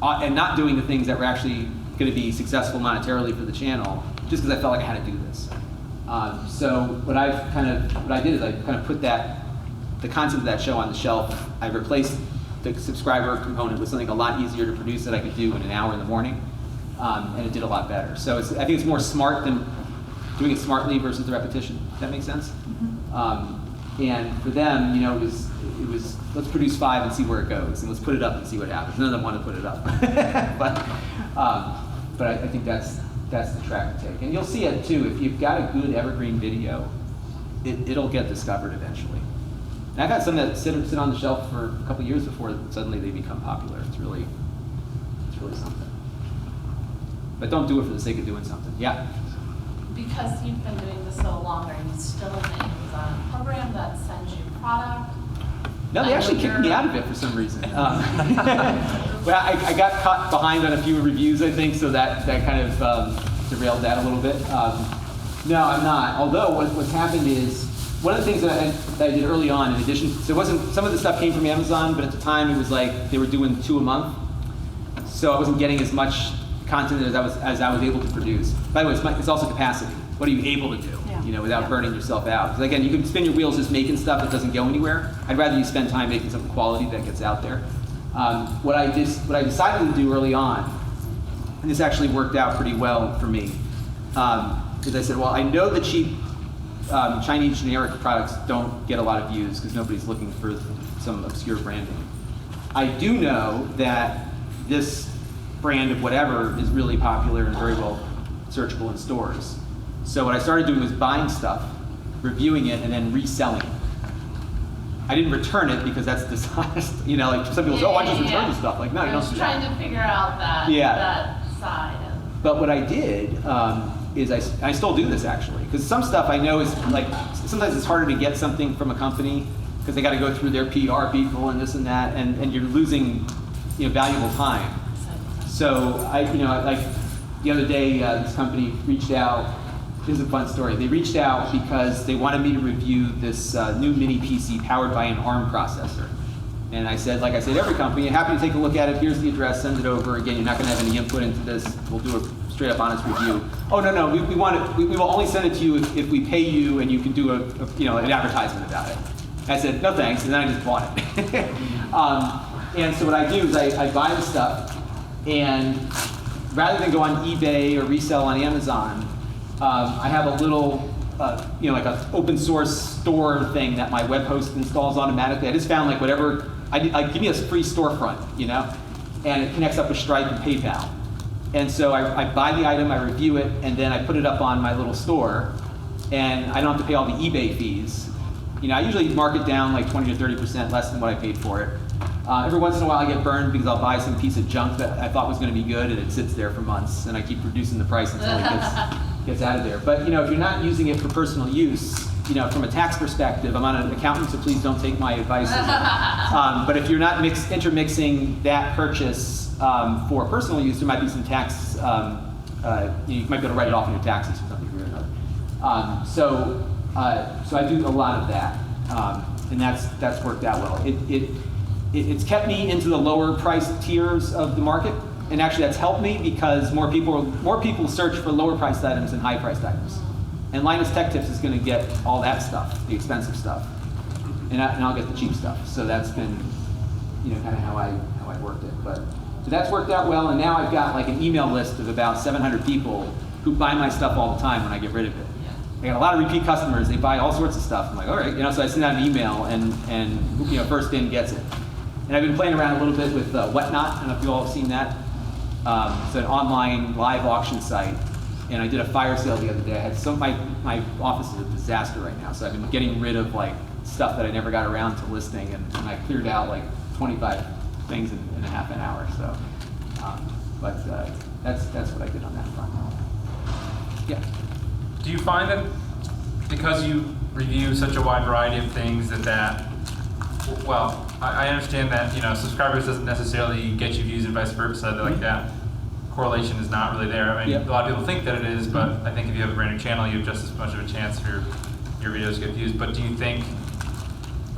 and not doing the things that were actually going to be successful monetarily for the channel, just because I felt like I had to do this. So what I did is I kind of put the concept of that show on the shelf. I replaced the subscriber component with something a lot easier to produce that I could do in an hour in the morning, and it did a lot better. So I think it's more smart than doing it smartly versus the repetition. Does that make sense? And for them, it was let's produce 5 and see where it goes, and let's put it up and see what happens. None of them want to put it up, but I think that's the track to take. And you'll see it too. If you've got a good evergreen video, it'll get discovered eventually. And I've had some that sit on the shelf for a couple years before suddenly they become popular. It's really something. But don't do it for the sake of doing something. Yeah. Because you've been doing this so long, are you still in the Amazon program that sends you product? No, they actually kicked me out of it for some reason. Well, I got caught behind on a few reviews, I think, so that kind of derailed that a little bit. No, I'm not. Although what's happened is, one of the things that I did early on, in addition, so it wasn't, some of the stuff came from Amazon, but at the time it was like they were doing 2 a month. So I wasn't getting as much content as I was able to produce. By the way, it's also capacity. What are you able to do, without burning yourself out? Because again, you can spin your wheels just making stuff that doesn't go anywhere. I'd rather you spend time making something quality that gets out there. What I decided to do early on, and this actually worked out pretty well for me, is I said, well, I know the cheap Chinese generic products don't get a lot of views because nobody's looking for some obscure branding. I do know that this brand of whatever is really popular and very well searchable in stores. So what I started doing was buying stuff, reviewing it, and then reselling it. I didn't return it because that's dishonest. Like some people say, oh, I just return the stuff. Like, no, you don't do that. I was trying to figure out that side. But what I did is I still do this actually, because some stuff I know is like, sometimes it's harder to get something from a company because they got to go through their PR people and this and that, and you're losing valuable time. So like the other day, this company reached out. This is a fun story. They reached out because they wanted me to review this new mini PC powered by an ARM processor. And I said, like I said, every company, happy to take a look at it. Here's the address, send it over. Again, you're not going to have any input into this. We'll do a straight up honest review. Oh, no, we want it. We will only send it to you if we pay you and you can do an advertisement about it. I said, no thanks, and then I just bought it. And so what I do is I buy the stuff, and rather than go on eBay or resell on Amazon, I have a little, like an open source store thing that my web host installs automatically. I just found like whatever, give me a free storefront, and it connects up with Stripe and PayPal. And so I buy the item, I review it, and then I put it up on my little store, and I don't have to pay all the eBay fees. I usually mark it down like 20 to 30% less than what I paid for it. Every once in a while I get burned because I'll buy some piece of junk that I thought was going to be good, and it sits there for months, and I keep reducing the price until it gets out of there. But if you're not using it for personal use, from a tax perspective, I'm not an accountant, so please don't take my advice. But if you're not intermixing that purchase for personal use, there might be some tax. You might be able to write it off in your taxes or something or another. So I do a lot of that, and that's worked out well. It's kept me into the lower price tiers of the market, and actually that's helped me because more people search for lower priced items than high priced items. And Linus Tech Tips is going to get all that stuff, the expensive stuff, and I'll get the cheap stuff. So that's been, kind of how I worked it. But so that's worked out well, and now I've got like an email list of about 700 people who buy my stuff all the time when I get rid of it. I got a lot of repeat customers. They buy all sorts of stuff. I'm like, all right, so I send out an email, and first in gets it. And I've been playing around a little bit with Whatnot. I don't know if you all have seen that. It's an online live auction site. And I did a fire sale the other day. I had my office is a disaster right now, so I've been getting rid of like stuff that I never got around to listing, and I cleared out like 25 things in a half an hour. So, but that's what I did on that front. Yeah. Do you find that because you review such a wide variety of things well, I understand that, subscribers doesn't necessarily get you views and vice versa, like that correlation is not really there. I mean, Yep. a lot of people think that it is, but I think if you have a brand new channel, you have just as much of a chance for your videos to get views. But do you think,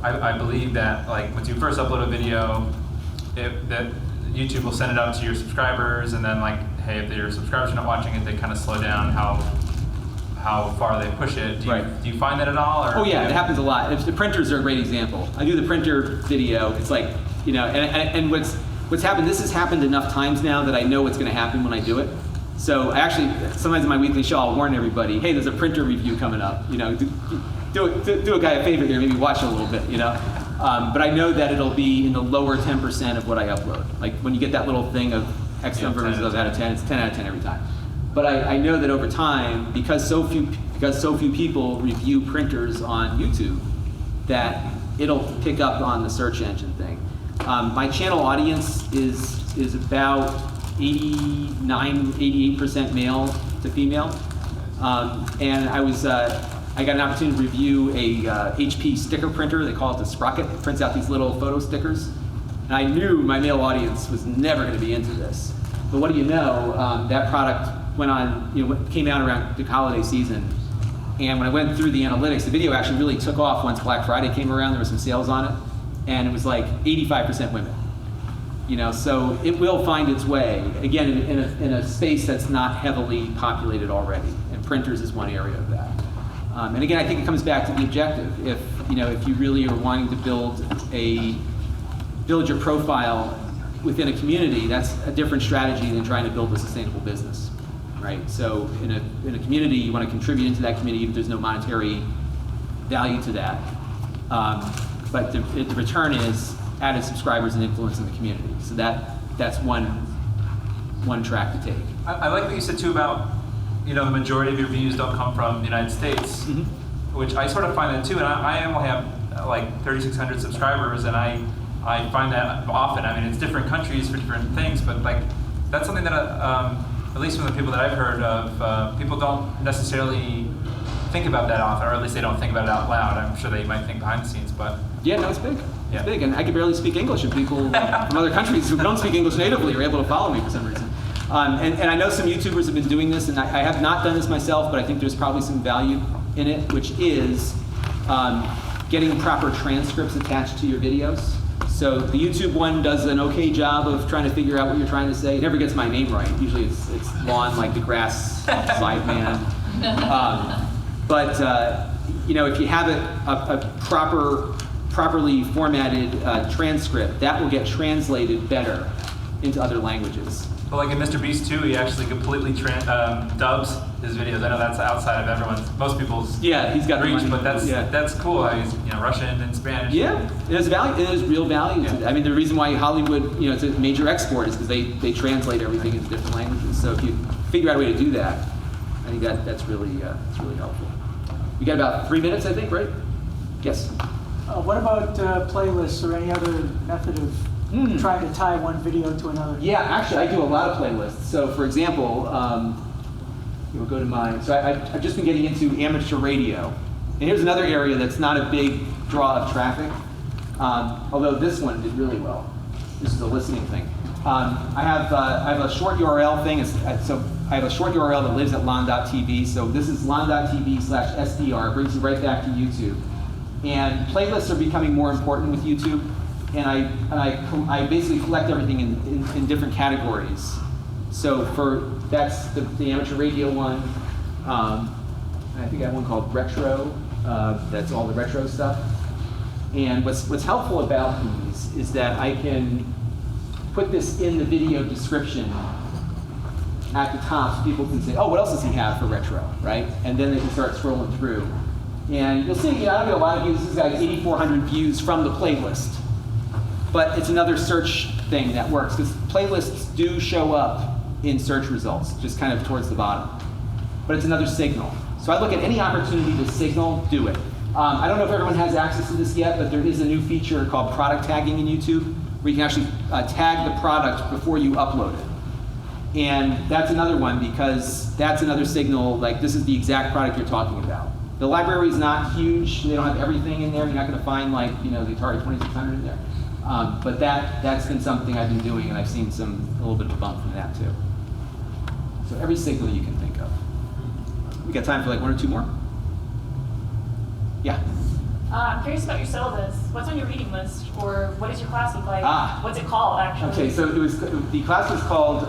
I believe that, like, once you first upload a video, that YouTube will send it out to your subscribers, and then, like, hey, if your subscribers are not watching it, they kind of slow down how far they push it. Do you find that at all? Or Oh yeah, it happens a lot. The printers are a great example. I do the printer video. It's like, and what's happened, this has happened enough times now that I know what's going to happen when I do it. So I actually, sometimes in my weekly show, I'll warn everybody, hey, there's a printer review coming up. Do a guy a favor here, maybe watch it a little bit, But I know that it'll be in the lower 10% of what I upload. Like when you get that little thing of X number out of 10, it's 10 out of 10 every time. But I know that over time, because so few people review printers on YouTube, that it'll pick up on the search engine thing. My channel audience is about 88% male to female, and I got an opportunity to review a HP sticker printer. They call it the Sprocket. It prints out these little photo stickers, and I knew my male audience was never going to be into this. But what do you know? That product went on, came out around the holiday season, and when I went through the analytics, the video actually really took off once Black Friday came around. There were some sales on it, and it was like 85% women. So it will find its way again in a space that's not heavily populated already, and printers is one area of that. And again, I think it comes back to the objective. If you really are wanting to build your profile within a community, that's a different strategy than trying to build a sustainable business, right? So in a community, you want to contribute into that community, even if there's no monetary value to that. But the return is added subscribers and influence in the community. So that's one track to take. I like what you said too about, the majority of your views don't come from the United States, which I sort of find that too. And I only have like 3,600 subscribers, and I find that often. I mean, it's different countries for different things, but like that's something that at least from the people that I've heard of, people don't necessarily think about that often, or at least they don't think about it out loud. I'm sure they might think behind the scenes, but yeah, no, it's big. Yeah. It's big, and I can barely speak English, and people from other countries who don't speak English natively are able to follow me for some reason. And I know some YouTubers have been doing this, and I have not done this myself, but I think there's probably some value in it, which is getting proper transcripts attached to your videos. So the YouTube one does an okay job of trying to figure out what you're trying to say. It never gets my name right. Usually it's Lon, like the grass Seidman. But if you have a properly formatted transcript, that will get translated better into other languages. But like in Mr. Beast too, he actually completely dubs his videos. I know that's outside of most people's he's got reach, the money. but that's cool. He's Russian and Spanish. Yeah, it has value. It has real value to that. I mean, the reason why Hollywood, it's a major export is because they translate everything into different languages. So if you figure out a way to do that, I think that's really helpful. We got about 3 minutes, I think, right? Yes. What about playlists or any other method of trying to tie one video to another? Yeah, actually, I do a lot of playlists. So, for example, we'll go to mine. So I've just been getting into amateur radio. And here's another area that's not a big draw of traffic, although this one did really well. This is a listening thing. I have a short URL thing. So I have a short URL that lives at lon.tv. So this is lon.tv/SDR. It brings you right back to YouTube. And playlists are becoming more important with YouTube. And I basically collect everything in different categories. So that's the amateur radio one. I think I have one called retro. That's all the retro stuff. And what's helpful about these is that I can put this in the video description at the top so people can say, oh, what else does he have for retro, right? And then they can start scrolling through. And you'll see, I don't get a lot of views. This guy's 8,400 views from the playlist. But it's another search thing that works, because playlists do show up in search results, just kind of towards the bottom. But it's another signal. So I look at any opportunity to signal, do it. I don't know if everyone has access to this yet, but there is a new feature called product tagging in YouTube, where you can actually tag the product before you upload it. And that's another one, because that's another signal, like this is the exact product you're talking about. The library is not huge. They don't have everything in there. You're not going to find like, the Atari 2600 in there. But that's been something I've been doing, and I've seen a little bit of a bump from that too. So every signal you can think of. We got time for like 1 or 2 more? Yeah. I'm curious about your syllabus. What's on your reading list, or what does your class look like? What's it called, actually? Okay, so the class was called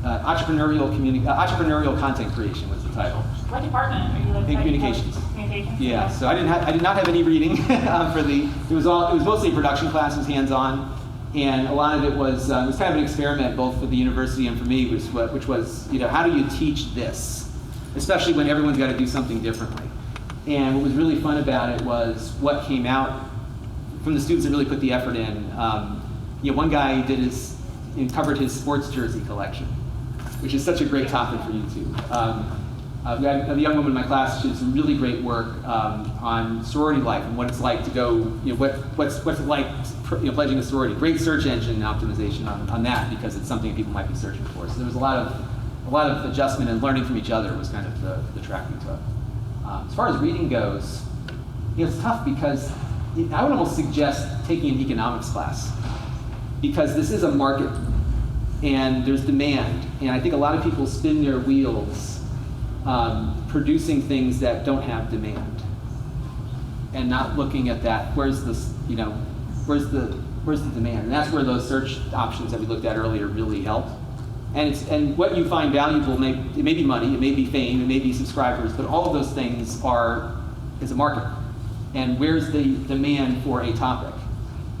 entrepreneurial content creation was the title. What department are you like? In communications. Communications. Yeah, Okay. so I did not have any reading it was mostly a production class, it was hands-on, and a lot of it was kind of an experiment both for the university and for me, which was how do you teach this, especially when everyone's got to do something differently. And what was really fun about it was what came out from the students that really put the effort in. One guy covered his sports jersey collection, which is such a great topic for YouTube. I have a young woman in my class. She did some really great work on sorority life and what it's like to go. What's it like, pledging a sorority. Great search engine optimization on that because it's something people might be searching for. So there was a lot of adjustment and learning from each other was kind of the track we took. As far as reading goes, it's tough because I would almost suggest taking an economics class because this is a market and there's demand, and I think a lot of people spin their wheels producing things that don't have demand and not looking at that. Where's the demand? And that's where those search options that we looked at earlier really help. And what you find valuable it may be money, it may be fame, it may be subscribers, but all of those things is a market. And where's the demand for a topic?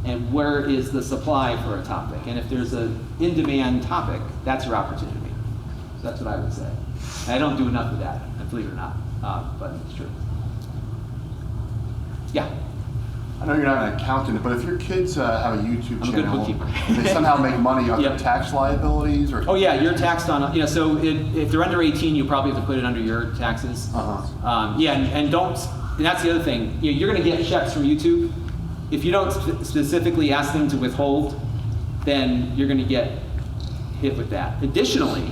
And where is the supply for a topic? And if there's an in-demand topic, that's your opportunity. So that's what I would say. And I don't do enough of that, believe it or not, but it's true. Yeah. I know you're not an accountant, but if your kids have a YouTube I'm a good channel, bookkeeper. they somehow make money on Yep. their tax liabilities, or Oh yeah, you're taxed on. So if they're under 18, you probably have to put it under your taxes. And don't. And that's the other thing. You're going to get checks from YouTube. If you don't specifically ask them to withhold, then you're going to get hit with that. Additionally,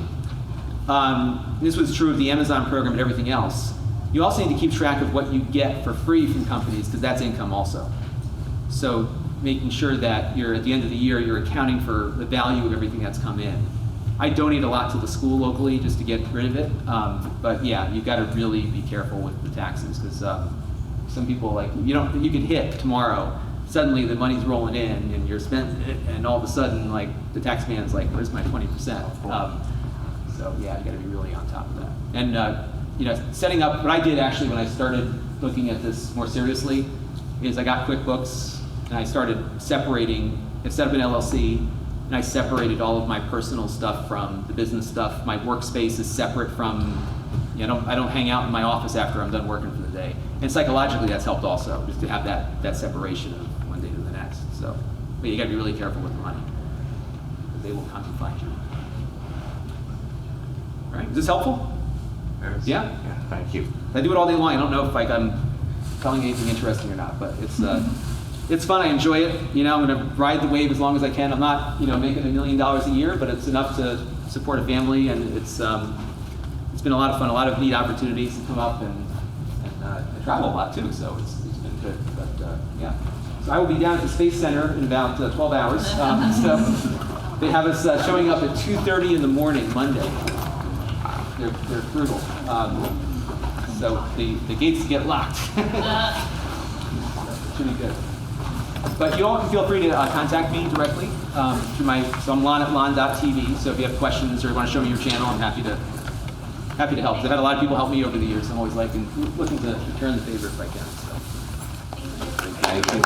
this was true of the Amazon program and everything else. You also need to keep track of what you get for free from companies because that's income also. So making sure that at the end of the year, you're accounting for the value of everything that's come in. I donate a lot to the school locally just to get rid of it. But yeah, you've got to really be careful with the taxes because some people you could hit tomorrow. Suddenly the money's rolling in and you're spending it, and all of a sudden the tax man's like, where's my 20%? So yeah, you got to be really on top of that. And setting up, what I did actually when I started looking at this more seriously is I got QuickBooks and I started separating, I set up an LLC and I separated all of my personal stuff from the business stuff. My workspace is separate from, I don't hang out in my office after I'm done working for the day. And psychologically that's helped also, just to have that separation of one day to the next. So, but you got to be really careful with the money. They will come and find you. All right, is this helpful? Yeah? Yeah, thank you. I do it all day long. I don't know if I'm telling anything interesting or not, but it's fun. I enjoy it. I'm going to ride the wave as long as I can. I'm not, making $1 million a year, but it's enough to support a family, and it's been a lot of fun. A lot of neat opportunities to come up, and I travel a lot too, so it's been good. But yeah, so I will be down at the Space Center in about 12 hours. So they have us showing up at 2:30 in the morning Monday. They're frugal. So the gates get locked. Should be good. But you all can feel free to contact me directly through so I'm Lon at lon.tv. So if you have questions or you want to show me your channel, I'm happy to help. I've had a lot of people help me over the years. I'm always looking to return the favor if I can. So. Thank you.